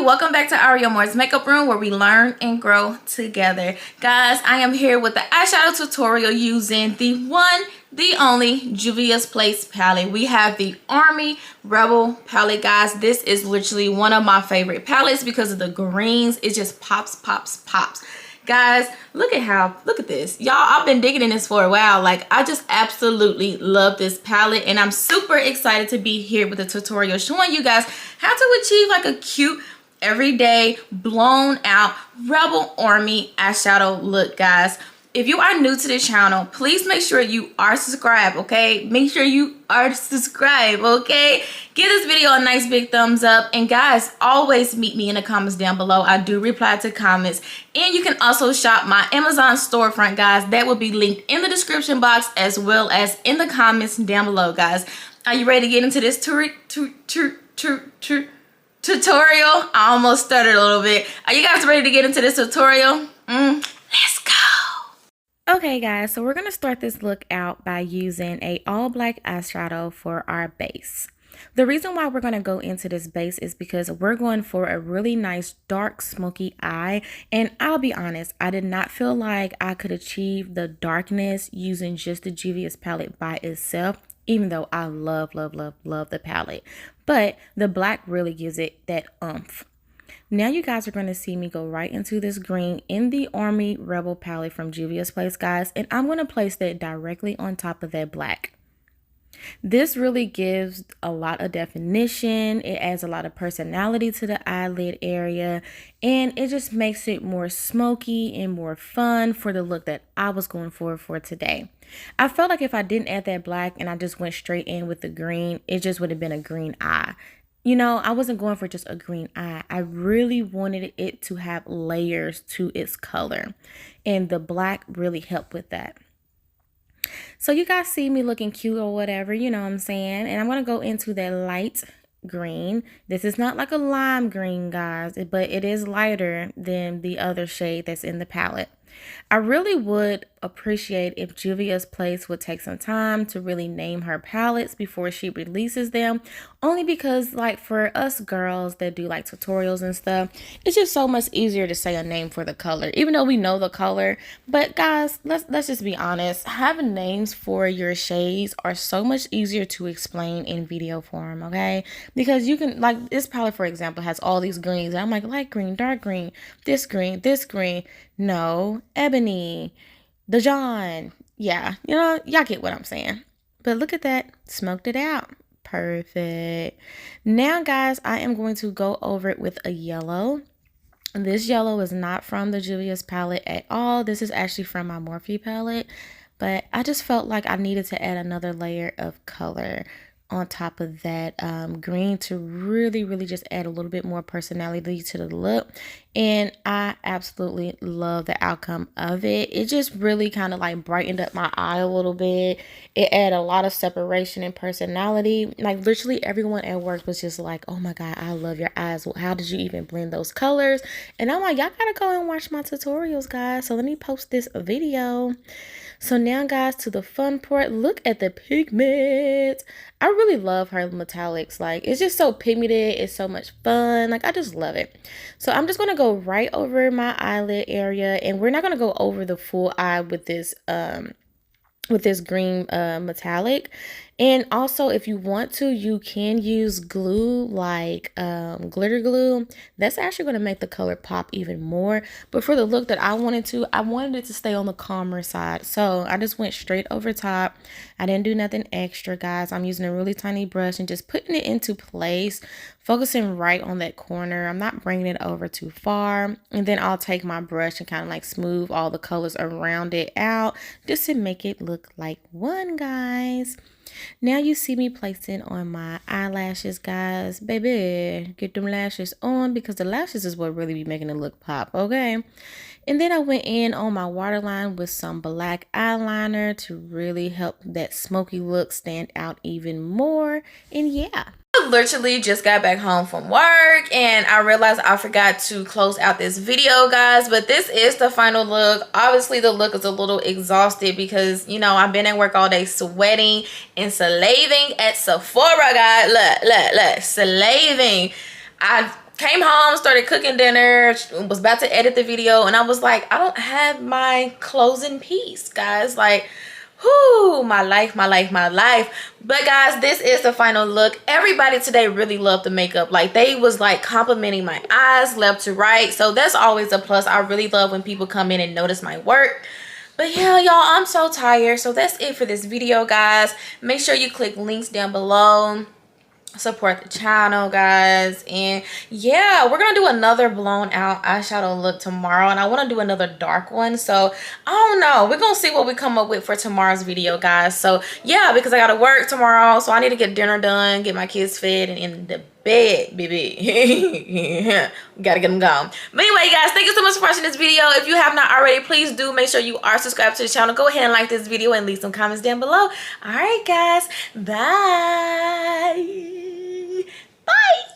welcome back to Arie Amore's makeup room, where we learn and grow together. Guys, I am here with the eyeshadow tutorial using the one, the only Juvias Place palette. We have the Army Rebel palette, guys. This is literally one of my favorite palettes because of the greens. It just pops. Guys, look at this. Y'all, I've been digging in this for a while. Like, I just absolutely love this palette, and I'm super excited to be here with the tutorial showing you guys how to achieve like a cute, everyday, blown out Rebel Army eyeshadow look, guys. If you are new to the channel, please make sure you are subscribed, okay? Make sure you are subscribed, okay? Give this video a nice big thumbs up. And guys, always meet me in the comments down below. I do reply to comments. And you can also shop my Amazon storefront, guys. That will be linked in the description box as well as in the comments down below, guys. Are you ready to get into this tutorial? I almost stuttered a little bit. Are you guys ready to get into this tutorial? Let's go. Okay guys, so we're going to start this look out by using a all black eyeshadow for our base. The reason why we're going to go into this base is because we're going for a really nice dark smoky eye, and I'll be honest, I did not feel like I could achieve the darkness using just the Juvias palette by itself, even though I love the palette, but the black really gives it that oomph. Now you guys are going to see me go right into this green in the Army Rebel palette from Juvias Place, guys, and I'm going to place that directly on top of that black. This really gives a lot of definition. It adds a lot of personality to the eyelid area, and it just makes it more smoky and more fun for the look that I was going for today. I felt like if I didn't add that black and I just went straight in with the green, it just would have been a green eye. You know, I wasn't going for just a green eye. I really wanted it to have layers to its color, and the black really helped with that. So you guys see me looking cute or whatever, you know what I'm saying? And I'm going to go into that light green. This is not like a lime green, guys, but it is lighter than the other shade that's in the palette. I really would appreciate if Juvias Place would take some time to really name her palettes before she releases them, only because like for us girls that do like tutorials and stuff, it's just so much easier to say a name for the color, even though we know the color. But guys, let's just be honest, having names for your shades are so much easier to explain in video form, okay? Because you can, like this palette for example has all these greens, and I'm like light green, dark green, this green, no, ebony, Dijon. Yeah, you know, y'all get what I'm saying. But look at that, smoked it out. Perfect. Now guys, I am going to go over it with a yellow. This yellow is not from the Juvias palette at all. This is actually from my Morphe palette, but I just felt like I needed to add another layer of color on top of that green to really just add a little bit more personality to the look. And I absolutely love the outcome of it. It just really kind of like brightened up my eye a little bit. It added a lot of separation and personality. Like literally everyone at work was just like, oh my god, I love your eyes, how did you even blend those colors? And I'm like, y'all gotta go and watch my tutorials, guys. So let me post this video. So now guys, to the fun part, look at the pigment. I really love her metallics. Like, it's just so pigmented. It's so much fun. Like, I just love it. So I'm just going to go right over my eyelid area, and we're not going to go over the full eye with this green metallic. And also, if you want to, you can use glue like glitter glue. That's actually going to make the color pop even more. But for the look that I wanted it to stay on the calmer side. So I just went straight over top. I didn't do nothing extra, guys. I'm using a really tiny brush and just putting it into place, focusing right on that corner. I'm not bringing it over too far. And then I'll take my brush and kind of like smooth all the colors around it out just to make it look like one, guys. Now you see me placing on my eyelashes, guys. Baby, get them lashes on, because the lashes is what really be making it look pop, okay? And then I went in on my waterline with some black eyeliner to really help that smoky look stand out even more. And yeah, I literally just got back home from work and I realized I forgot to close out this video, guys, but this is the final look. Obviously the look is a little exhausted because, you know, I've been at work all day sweating and slaving at Sephora, guys. Look, slaving. I came home, started cooking dinner, was about to edit the video, and I was like, I don't have my closing piece, guys. Like, whoo, my life, my life, my life. But guys, this is the final look. Everybody today really loved the makeup. Like, they was like complimenting my eyes left to right, so that's always a plus. I really love when people come in and notice my work. But yeah, y'all, I'm so tired. So that's it for this video, guys. Make sure you click links down below. Support the channel, guys. And yeah, we're gonna do another blown out eyeshadow look tomorrow, and I want to do another dark one. So I don't know, we're gonna see what we come up with for tomorrow's video, guys. So yeah, because I gotta work tomorrow, so I need to get dinner done, get my kids fed, and in the bed, baby. Gotta get them gone. But anyway, guys, thank you so much for watching this video. If you have not already, please do make sure you are subscribed to the channel. Go ahead and like this video and leave some comments down below. All right, guys, bye. Bye.